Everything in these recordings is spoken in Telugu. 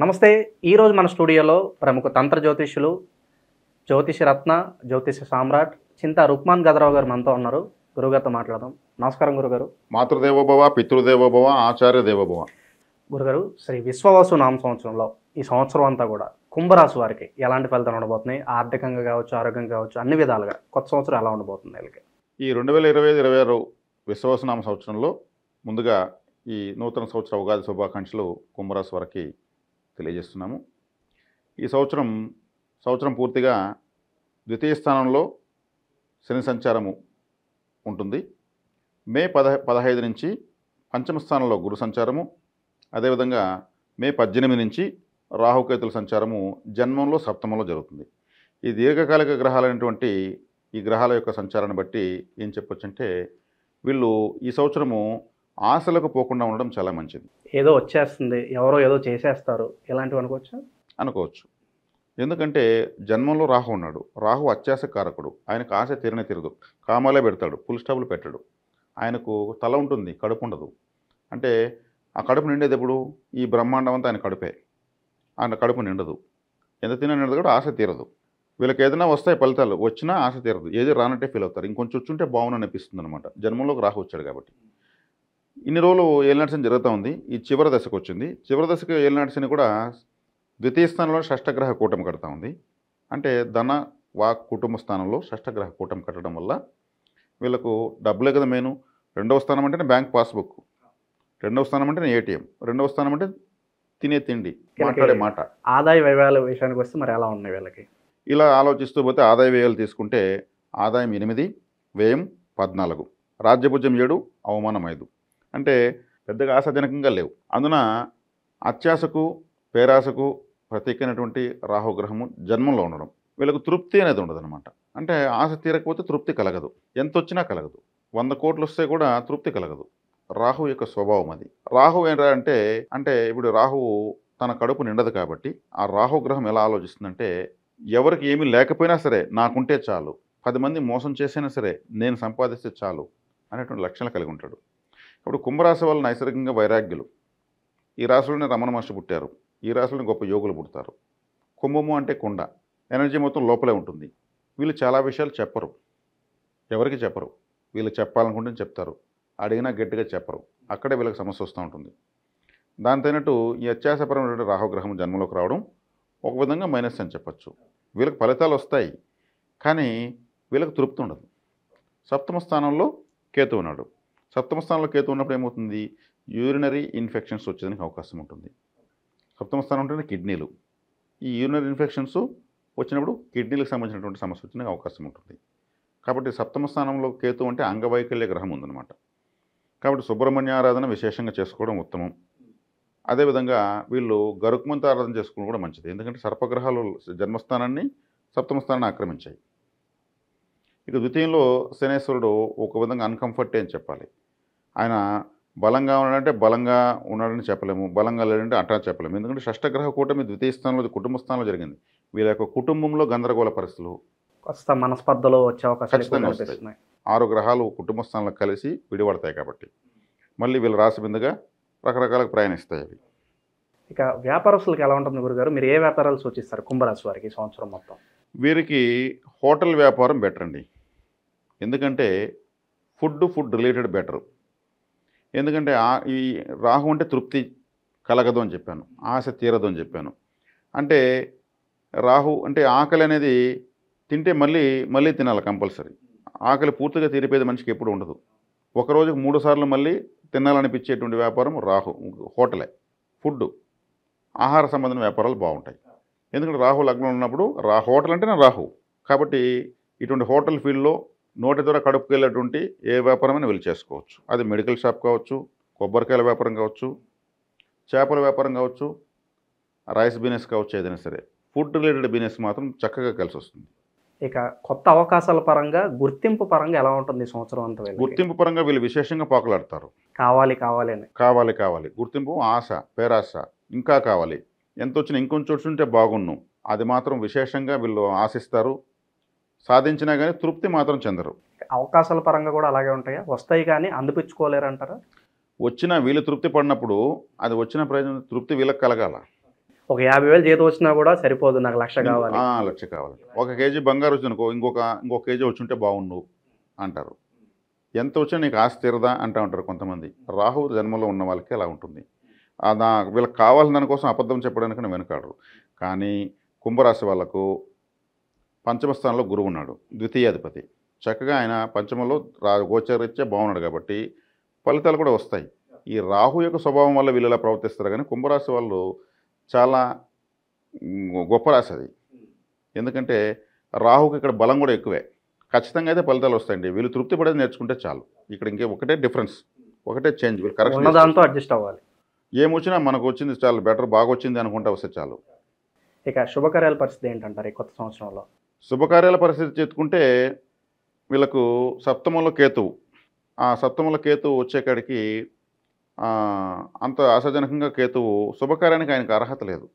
నమస్తే. ఈరోజు మన స్టూడియోలో ప్రముఖ తంత్ర జ్యోతిష్యులు, జ్యోతిష రత్న, జ్యోతిష సామ్రాట్ చింతా రుక్మాన్ గదరావు గారు మనతో ఉన్నారు. గురుగారితో మాట్లాడదాం. నమస్కారం గురుగారు. మాతృదేవోభవ, పితృదేవోభవ, ఆచార్య దేవోభవ. గురుగారు, శ్రీ విశ్వవసు నామ సంవత్సరంలో ఈ సంవత్సరం అంతా కూడా కుంభరాశి వారికి ఎలాంటి ఫలితాలు ఉండబోతున్నాయి? ఆర్థికంగా కావచ్చు, ఆరోగ్యంగా కావచ్చు, అన్ని విధాలుగా కొత్త సంవత్సరం ఎలా ఉండబోతుంది వీళ్ళకి? ఈ 2025-26 విశ్వవసునామ సంవత్సరంలో ముందుగా ఈ నూతన సంవత్సర ఉగాది శుభాకాంక్షలు కుంభరాశి వారికి తెలియజేస్తున్నాము. ఈ సంవత్సరం పూర్తిగా ద్వితీయ స్థానంలో శని సంచారము ఉంటుంది. మే 15 నుంచి పంచమ స్థానంలో గురు సంచారము, అదేవిధంగా మే 18 నుంచి రాహుకేతుల సంచారము జన్మంలో సప్తమంలో జరుగుతుంది. ఈ దీర్ఘకాలిక గ్రహాలైనటువంటి ఈ గ్రహాల యొక్క సంచారాన్ని బట్టి ఏం చెప్పొచ్చంటే, వీళ్ళు ఈ సంవత్సరము ఆశలకు పోకుండా ఉండడం చాలా మంచిది. ఏదో వచ్చేస్తుంది, ఎవరో ఏదో చేసేస్తారు, ఇలాంటివి అనుకోవచ్చు. ఎందుకంటే జన్మంలో రాహు ఉన్నాడు. రాహు అత్యాశ కారకుడు. ఆయనకు ఆశ తీరనే తీరదు. కామాలే పెడతాడు, ఫుల్ స్టాప్లు పెట్టడు. ఆయనకు తల ఉంటుంది, కడుపు ఉండదు. అంటే ఆ కడుపు నిండేది ఎప్పుడు? ఈ బ్రహ్మాండం అంతా ఆయన కడుపే. ఆయన కడుపు నిండదు. ఎంత తిన్నా నిండదు కూడా ఆశ తీరదు. వీళ్ళకి ఏదైనా వస్తాయి ఫలితాలు, వచ్చినా ఆశ తీరదు. ఏది రానట్టే ఫీల్ అవుతారు. ఇంకొంచెం వచ్చుంటే బాగుంది అనిపిస్తుంది అనమాట. జన్మంలోకి రాహు వచ్చాడు కాబట్టి. ఇన్ని రోజులు ఏలినాటి శని జరుగుతూ ఉంది. ఈ చివరి దశకు వచ్చింది. చివరి దశకు ఏలినాటి శని కూడా ద్వితీయ స్థానంలో షష్టగ్రహ కూటమి కడతా ఉంది. అంటే ధన వాక్ కుటుంబ స్థానంలో షష్టగ్రహ కూటమి కట్టడం వల్ల వీళ్ళకు డబ్బులే కదా మెయిన్. రెండవ స్థానం అంటేనే బ్యాంక్ పాస్బుక్, రెండవ స్థానం అంటేనే ఏటీఎం, రెండవ స్థానం అంటే తినే తిండి, మాట్లాడే మాట. ఆదాయ వ్యయాల విషయానికి వస్తే మరి ఎలా ఉన్నాయి వీళ్ళకి? ఇలా ఆలోచిస్తూ పోతే ఆదాయ వ్యయాలు తీసుకుంటే ఆదాయం 8, వ్యయం 14, రాజ్యభుజ్యం 7, అవమానం 5. అంటే పెద్దగా ఆశాజనకంగా లేవు. అందున అత్యాశకు, పేరాశకు ప్రత్యేకమైనటువంటి రాహుగ్రహము జన్మంలో ఉండడం, వీళ్ళకు తృప్తి అనేది ఉండదు అనమాట. అంటే ఆశ తీరకపోతే తృప్తి కలగదు. ఎంత వచ్చినా కలగదు. 100 కోట్లు వస్తే కూడా తృప్తి కలగదు. రాహు యొక్క స్వభావం అది. రాహు ఏంటంటే ఇప్పుడు రాహువు తన కడుపు నిండదు కాబట్టి ఆ రాహుగ్రహం ఎలా ఆలోచిస్తుందంటే, ఎవరికి ఏమీ లేకపోయినా సరే నాకుంటే చాలు, 10 మంది మోసం చేసైనా సరే నేను సంపాదిస్తే చాలు అనేటువంటి లక్షణాలు కలిగి ఉంటాడు. ఇప్పుడు కుంభరాశి వాళ్ళు నైసర్గికంగా వైరాగ్యులు. ఈ రాశిలోనే రమణ మహర్షి పుట్టారు. ఈ రాశిలోనే గొప్ప యోగులు పుడతారు. కుంభము అంటే కుండ, ఎనర్జీ మొత్తం లోపలే ఉంటుంది. వీళ్ళు చాలా విషయాలు చెప్పరు, ఎవరికి చెప్పరు. వీళ్ళు చెప్పాలనుకుంటే చెప్తారు, అడిగినా గట్టిగా చెప్పరు. అక్కడే వీళ్ళకి సమస్య వస్తూ ఉంటుంది. దాని తగినట్టు ఈ అత్యాశపరమైనటువంటి రాహుగ్రహం జన్మలోకి రావడం ఒక విధంగా మైనస్ అని చెప్పచ్చు. వీళ్ళకి ఫలితాలు వస్తాయి, కానీ వీళ్ళకి తృప్తి ఉండదు. సప్తమ స్థానంలో కేతు ఉన్నాడు. సప్తమ స్థానంలో కేతు ఉన్నప్పుడు ఏమవుతుంది? యూరినరీ ఇన్ఫెక్షన్స్ వచ్చేదానికి అవకాశం ఉంటుంది. సప్తమ స్థానం ఉంటేనే కిడ్నీలు. ఈ యూరినరీ ఇన్ఫెక్షన్స్ వచ్చినప్పుడు కిడ్నీలకు సంబంధించినటువంటి సమస్య వచ్చేందుకు అవకాశం ఉంటుంది. కాబట్టి సప్తమ స్థానంలో కేతు అంటే అంగవైకల్య గ్రహం ఉందన్నమాట. కాబట్టి సుబ్రహ్మణ్య ఆరాధన విశేషంగా చేసుకోవడం ఉత్తమం. అదేవిధంగా వీళ్ళు గరుక్మంత ఆరాధన చేసుకోవడం కూడా మంచిది. ఎందుకంటే సర్పగ్రహాలు జన్మస్థానాన్ని, సప్తమ స్థానాన్ని ఆక్రమించాయి. ఇక ద్వితీయంలో శనేశ్వరుడు ఒక విధంగా అన్కంఫర్టే అని చెప్పాలి. ఆయన బలంగా ఉన్నాడంటే బలంగా ఉన్నాడని చెప్పలేము, బలంగా లేదంటే అట్లా చెప్పలేము. ఎందుకంటే షష్టగ్రహ కూటమి ద్వితీయ స్థానంలో, కుటుంబ స్థానంలో జరిగింది. వీళ్ళ యొక్క కుటుంబంలో గందరగోళ పరిస్థితులు, కొత్త మనస్పర్ధలు వచ్చే అవకాశాలు ఖచ్చితంగా వస్తాయి. 6 గ్రహాలు కుటుంబ స్థానంలో కలిసి విడిపడతాయి కాబట్టి మళ్ళీ వీళ్ళ రాశి బిందుగా రకరకాలుగా ప్రయాణిస్తాయి అవి. ఇక వ్యాపారస్తులకు ఎలా ఉంటుంది గురుగారు? మీరు ఏ వ్యాపారాలు సూచిస్తారు కుంభరాశి వారికి ఈ సంవత్సరం మొత్తం? వీరికి హోటల్ వ్యాపారం బెటర్ అండి. ఎందుకంటే ఫుడ్ రిలేటెడ్ బెటరు. ఎందుకంటే ఈ రాహు అంటే తృప్తి కలగదు అని చెప్పాను, ఆశ తీరదు అని చెప్పాను. అంటే రాహు అంటే ఆకలి అనేది తింటే మళ్ళీ తినాలి కంపల్సరీ. ఆకలి పూర్తిగా తీరిపోయేది మనిషికి ఎప్పుడు ఉండదు. ఒకరోజుకు 3 సార్లు మళ్ళీ తినాలనిపించేటువంటి వ్యాపారం హోటలే. ఫుడ్, ఆహార సంబంధమైన వ్యాపారాలు బాగుంటాయి. ఎందుకంటే రాహు లగ్నం ఉన్నప్పుడు హోటల్ అంటేనే రాహు. కాబట్టి ఇటువంటి హోటల్ ఫీల్డ్లో నోటి ద్వారా కడుపుకి వెళ్ళేటువంటి ఏ వ్యాపారమైనా వీళ్ళు చేసుకోవచ్చు. అది మెడికల్ షాప్ కావచ్చు, కొబ్బరికాయల వ్యాపారం కావచ్చు, చేపల వ్యాపారం కావచ్చు, రైస్ బిజినెస్ కావచ్చు, ఏదైనా సరే ఫుడ్ రిలేటెడ్ బిజినెస్ మాత్రం చక్కగా కలిసి వస్తుంది. ఇక కొత్త అవకాశాల పరంగా, గుర్తింపు పరంగా ఎలా ఉంటుంది ఈ సంవత్సరం అంతా? గుర్తింపు పరంగా వీళ్ళు విశేషంగా పాకులాడతారు. కావాలి. గుర్తింపు, ఆశ, పేరాశ, ఇంకా కావాలి, ఎంత వచ్చినా ఇంకొంచెం వచ్చుంటే బాగున్ను, అది మాత్రం విశేషంగా వీళ్ళు ఆశిస్తారు. సాధించినా కానీ తృప్తి మాత్రం చెందరు. అవకాశాల పరంగా కూడా అలాగే ఉంటాయా? వస్తాయి కానీ అందిపుచ్చుకోలేరు అంటారా? వచ్చినా వీళ్ళు తృప్తి పడినప్పుడు అది వచ్చిన ప్రయోజనం తృప్తి వీళ్ళకి కలగాల. ఒక 50,000 జీతం వచ్చినా కూడా సరిపోదు, నాకు 1,00,000 కావాలి. లక్ష కావాలి. 1 కేజీ బంగారు వచ్చిందనుకో, ఇంకొక కేజీ వచ్చుంటే బాగుండు అంటారు. ఎంత వచ్చినా నీకు ఆస్తి తీరదా అంటూ ఉంటారు కొంతమంది. రాహు జన్మలో ఉన్న వాళ్ళకి అలా ఉంటుంది. వీళ్ళకి కావాల్సిన దానికోసం అబద్ధం చెప్పడానికి వెనకాడరు. కానీ కుంభరాశి వాళ్ళకు పంచమ స్థానంలో గురువు ఉన్నాడు, ద్వితీయాధిపతి. చక్కగా ఆయన పంచమంలో గోచరీత్యా బాగున్నాడు కాబట్టి ఫలితాలు కూడా వస్తాయి. ఈ రాహు యొక్క స్వభావం వల్ల వీళ్ళు ఇలా ప్రవర్తిస్తారు. కానీ కుంభరాశి వాళ్ళు చాలా గొప్ప రాశి అది. ఎందుకంటే రాహుకి ఇక్కడ బలం కూడా ఎక్కువే. ఖచ్చితంగా అయితే ఫలితాలు వస్తాయండి. వీళ్ళు తృప్తి పడేది నేర్చుకుంటే చాలు. ఇక్కడ ఒకటే డిఫరెన్స్, ఒకటే చేంజ్. వీళ్ళు కరెక్ట్ దాంతో అడ్జస్ట్ అవ్వాలి. ఏమొచ్చినా మనకు వచ్చింది చాలు, బెటర్, బాగా వచ్చింది అనుకుంటే వస్తే చాలు. ఇక శుభకార్యాల పరిస్థితి ఏంటంటారు ఈ కొత్త సంవత్సరంలో? శుభకార్యాల పరిస్థితి చెప్పుకుంటే వీళ్ళకు సప్తమంలో కేతువు. ఆ సప్తమంలో కేతువు వచ్చేకాడికి అంత అసహజనకంగా కేతువు శుభకార్యానికి ఆయనకు అర్హత లేదు.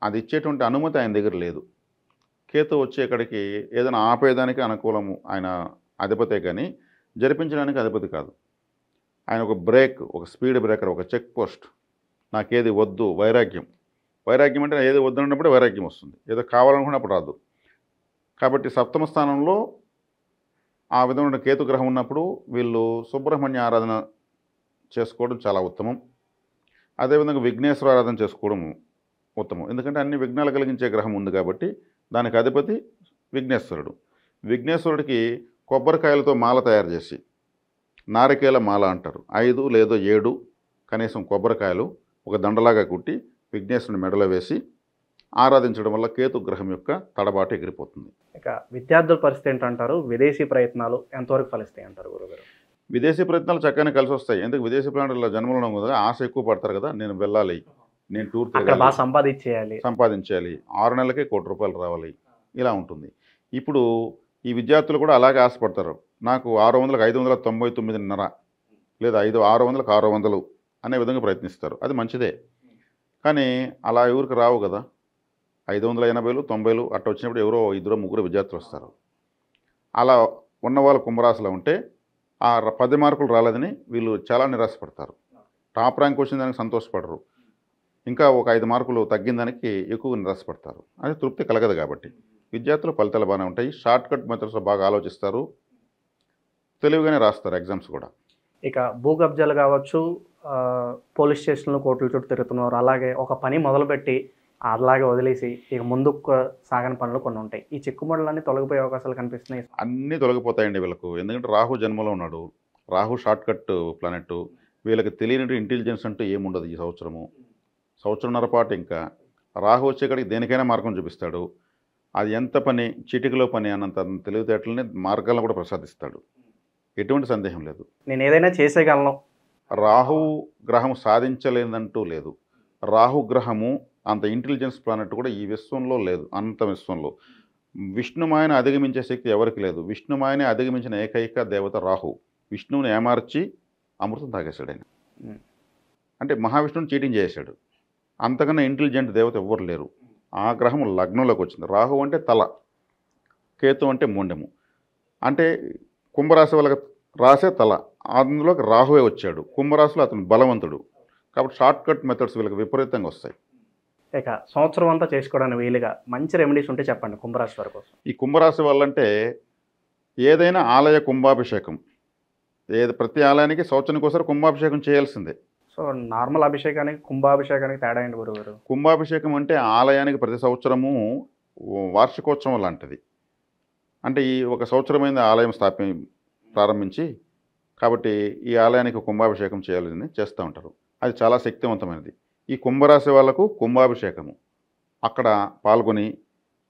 అది ఇచ్చేటువంటి అనుమతి ఆయన దగ్గర లేదు. కేతువు వచ్చేకాడికి ఏదైనా ఆపేదానికి అనుకూలము ఆయన అధిపతే, కానీ జరిపించడానికి అధిపతి కాదు. ఆయన ఒక బ్రేక్, ఒక స్పీడ్ బ్రేకర్, ఒక చెక్ పోస్ట్. నాకేది వద్దు, వైరాగ్యం. వైరాగ్యం అంటే ఏది వద్దన్నప్పుడు వైరాగ్యం వస్తుంది, ఏదో కావాలనుకున్నప్పుడు రాదు. కాబట్టి సప్తమ స్థానంలో ఆ విధమైన కేతుగ్రహం ఉన్నప్పుడు వీళ్ళు సుబ్రహ్మణ్య ఆరాధన చేసుకోవడం చాలా ఉత్తమం. అదేవిధంగా విఘ్నేశ్వర ఆరాధన చేసుకోవడం ఉత్తమం. ఎందుకంటే అన్ని విఘ్నాలు కలిగించే గ్రహం ఉంది కాబట్టి దానికి అధిపతి విఘ్నేశ్వరుడు. విఘ్నేశ్వరుడికి కొబ్బరికాయలతో మాల తయారు చేసి, నారికేల మాల అంటారు, 5 లేదా 7 కనీసం కొబ్బరికాయలు ఒక దండలాగా కుట్టి విఘ్నేశ్వరుని మెడలో వేసి ఆరాధించడం వల్ల కేతు గ్రహం యొక్క తడబాటు ఎగిరిపోతుంది. ఇక విద్యార్థుల పరిస్థితి ఏంటంటారు? విదేశీ ప్రయత్నాలు ఎంతవరకు ఫలిస్తాయి అంటారు గురుగారు? విదేశీ ప్రయత్నాలు చక్కగానే కలిసి వస్తాయి. ఎందుకు విదేశీ ప్రయాణాలు జన్మలో కదా ఆశ ఎక్కువ పడతారు కదా, నేను వెళ్ళాలి, నేను టూర్ బాగా సంపాదించాలి, 6 నెలలకే ₹1,00,00,000 రావాలి, ఇలా ఉంటుంది. ఇప్పుడు ఈ విద్యార్థులు కూడా అలాగే ఆశపడతారు. నాకు 600కి 599.5 లేదా 600కి 600 అనే విధంగా ప్రయత్నిస్తారు. అది మంచిదే. కానీ అలా ఎవరికి రావు కదా. 580,000, 90,000 అట్లా వచ్చినప్పుడు ఎవరో 2, 3 విద్యార్థులు వస్తారు. అలా ఉన్నవాళ్ళు కుంభరాశిలో ఉంటే ఆ 10 మార్కులు రాలేదని వీళ్ళు చాలా నిరాశపడతారు. టాప్ ర్యాంక్ వచ్చిన దానికి సంతోషపడరు. ఇంకా ఒక 5 మార్కులు తగ్గిన దానికి ఎక్కువ నిరాశపడతారు. అది తృప్తి కలగదు. కాబట్టి విద్యార్థులు ఫలితాలు బాగానే ఉంటాయి. షార్ట్ కట్ మెథడ్స్లో బాగా ఆలోచిస్తారు, తెలివిగానే రాస్తారు ఎగ్జామ్స్ కూడా. ఇక భూ కబ్జాలు కావచ్చు, పోలీస్ స్టేషన్లు, కోర్టుల చుట్టూ తిరుగుతున్నారు. అలాగే ఒక పని మొదలుపెట్టి అలాగే వదిలేసి ఇక ముందుకు సాగని పనులు కొన్ని ఉంటాయి. ఈ చిక్కుముడులన్నీ తొలగిపోయే అవకాశాలు కనిపిస్తున్నాయి. అన్నీ తొలగిపోతాయండి వీళ్ళకు. ఎందుకంటే రాహు జన్మలో ఉన్నాడు. Rahu short cut planet. వీళ్ళకి తెలియని ఇంటెలిజెన్స్ అంటూ ఏముండదు ఈ సంవత్సరంన్నర పాటు. ఇంకా రాహు వచ్చేకాడికి దేనికైనా మార్గం చూపిస్తాడు. అది ఎంత పని, చిటికలో పని అన్నంత తెలివితేటలని మార్గాలను కూడా ప్రసాదిస్తాడు. ఎటువంటి సందేహం లేదు. నేను ఏదైనా చేసేయగలను. రాహు గ్రహం సాధించలేదంటూ లేదు. రాహు గ్రహము అంత ఇంటెలిజెన్స్ ప్లానెట్ కూడా ఈ విశ్వంలో లేదు. అంత విశ్వంలో విష్ణుమాయని అధిగమించే శక్తి ఎవరికి లేదు. విష్ణుమాయని అధిగమించిన ఏకైక దేవత రాహు. విష్ణువుని ఏమార్చి అమృతం తాగేశాడు ఆయన. అంటే మహావిష్ణువుని చీటింగ్ చేశాడు. అంతకన్నా ఇంటెలిజెంట్ దేవత ఎవ్వరు లేరు. ఆ గ్రహం లగ్నంలోకి వచ్చింది. రాహు అంటే తల, కేతు అంటే మొండెము. అంటే కుంభరాశి వాళ్ళకి రాసే తల, అందులోకి రాహువే వచ్చాడు. కుంభరాశిలో అతను బలవంతుడు. కాబట్టి షార్ట్ కట్ మెథడ్స్ వీళ్ళకి విపరీతంగా వస్తాయి. ఇక సంవత్సరం అంతా చేసుకోవడానికి వీలుగా మంచి రెమెడీస్ ఉంటే చెప్పండి కుంభరాశి వారి కోసం. ఈ కుంభరాశి వాళ్ళంటే ఏదైనా ఆలయ కుంభాభిషేకం, ప్రతి ఆలయానికి సంవత్సరానికోసారి కుంభాభిషేకం చేయాల్సిందే. సో నార్మల్ అభిషేకానికి కుంభాభిషేకానికి తేడా ఏంటి గురుగారు? కుంభాభిషేకం అంటే ఆలయానికి ప్రతి సంవత్సరము వార్షికోత్సవం లాంటిది. అంటే ఈ ఒక సంవత్సరమైన ఆలయం ప్రారంభించి, కాబట్టి ఈ ఆలయానికి కుంభాభిషేకం చేయాలని చేస్తూ ఉంటారు. అది చాలా శక్తివంతమైనది. ఈ కుంభరాశి వాళ్లకు కుంభాభిషేకము అక్కడ పాల్గొని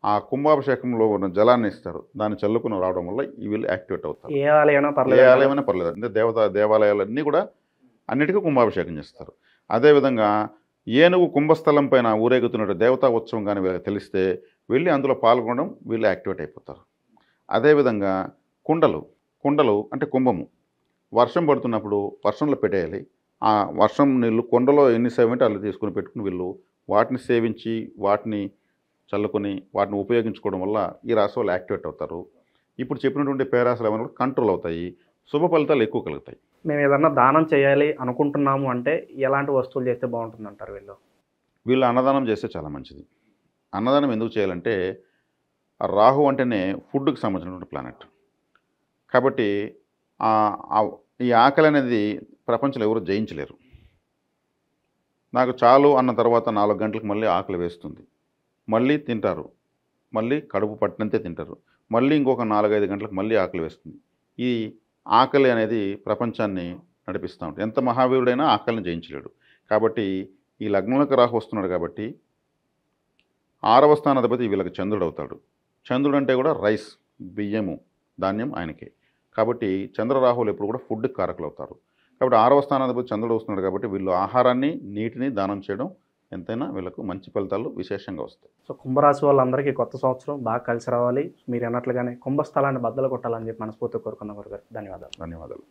ఆ కుంభాభిషేకంలో ఉన్న జలాన్ని ఇస్తారు. దాన్ని చల్లుకుని రావడం వల్ల వీళ్ళు యాక్టివేట్ అవుతారు. ఏ ఆలయమైనా పర్లేదు. అంటే దేవాలయాలన్నీ కూడా అన్నిటికీ కుంభాభిషేకం చేస్తారు. అదేవిధంగా ఏనుగు కుంభస్థలం పైన ఊరేగుతున్నట్టు దేవతా ఉత్సవం కానీ వీళ్ళకి తెలిస్తే వెళ్ళి అందులో పాల్గొనడం, వీళ్ళు యాక్టివేట్ అయిపోతారు. అదేవిధంగా కుండలు అంటే కుంభము వర్షం పడుతున్నప్పుడు వర్షంలో పెట్టేయాలి. ఆ వర్షం నీళ్ళు కొండలో ఎన్ని సేవింటే అలా తీసుకుని పెట్టుకుని వీళ్ళు వాటిని సేవించి, వాటిని చల్లుకొని, వాటిని ఉపయోగించుకోవడం వల్ల ఈ రాశి వాళ్ళు యాక్టివేట్ అవుతారు. ఇప్పుడు చెప్పినటువంటి పేరాశలు ఏమైనా కంట్రోల్ అవుతాయి. శుభ ఫలితాలు ఎక్కువ కలుగుతాయి. మేము ఏదన్నా దానం చేయాలి అనుకుంటున్నాము అంటే ఎలాంటి వస్తువులు చేస్తే బాగుంటుంది అంటారు వీళ్ళు? వీళ్ళు అన్నదానం చేస్తే చాలా మంచిది. అన్నదానం ఎందుకు చేయాలంటే రాహు అంటేనే ఫుడ్కి సంబంధించినటువంటి ప్లానెట్. కాబట్టి ఈ ఆకలి అనేది ప్రపంచంలో ఎవరు జయించలేరు. నాకు చాలు అన్న తర్వాత 4 గంటలకు మళ్ళీ ఆకలి వేస్తుంది, మళ్ళీ తింటారు, మళ్ళీ కడుపు పట్టినంతే తింటారు, మళ్ళీ ఇంకొక 4-5 గంటలకు మళ్ళీ ఆకలి వేస్తుంది. ఈ ఆకలి అనేది ప్రపంచాన్ని నడిపిస్తూ ఉంటుంది. ఎంత మహావీరుడైనా ఆకలిని జయించలేడు. కాబట్టి ఈ లగ్నంలోకి రాహు వస్తున్నాడు కాబట్టి 6వ స్థానాధిపతి వీళ్ళకి చంద్రుడు అవుతాడు. చంద్రుడు అంటే కూడా రైస్, బియ్యము, ధాన్యం ఆయనకే. కాబట్టి చంద్రరాహువులు ఎప్పుడు కూడా ఫుడ్కి కారకులు అవుతారు. కాబట్టి 6వ స్థానాధిపతి చంద్రుడు వస్తున్నాడు కాబట్టి వీళ్ళు ఆహారాన్ని, నీటిని దానం చేయడం ఎంతైనా వీళ్ళకు మంచి ఫలితాలు విశేషంగా వస్తాయి. సో కుంభరాశి వాళ్ళందరికీ కొత్త సంవత్సరం బాగా కలిసి రావాలి. మీరు అన్నట్లుగానే కుంభస్థలాన్ని బద్దలు కొట్టాలని చెప్పి మనస్ఫూర్తిగా కోరుకున్న గురుగారు. ధన్యవాదాలు. ధన్యవాదాలు.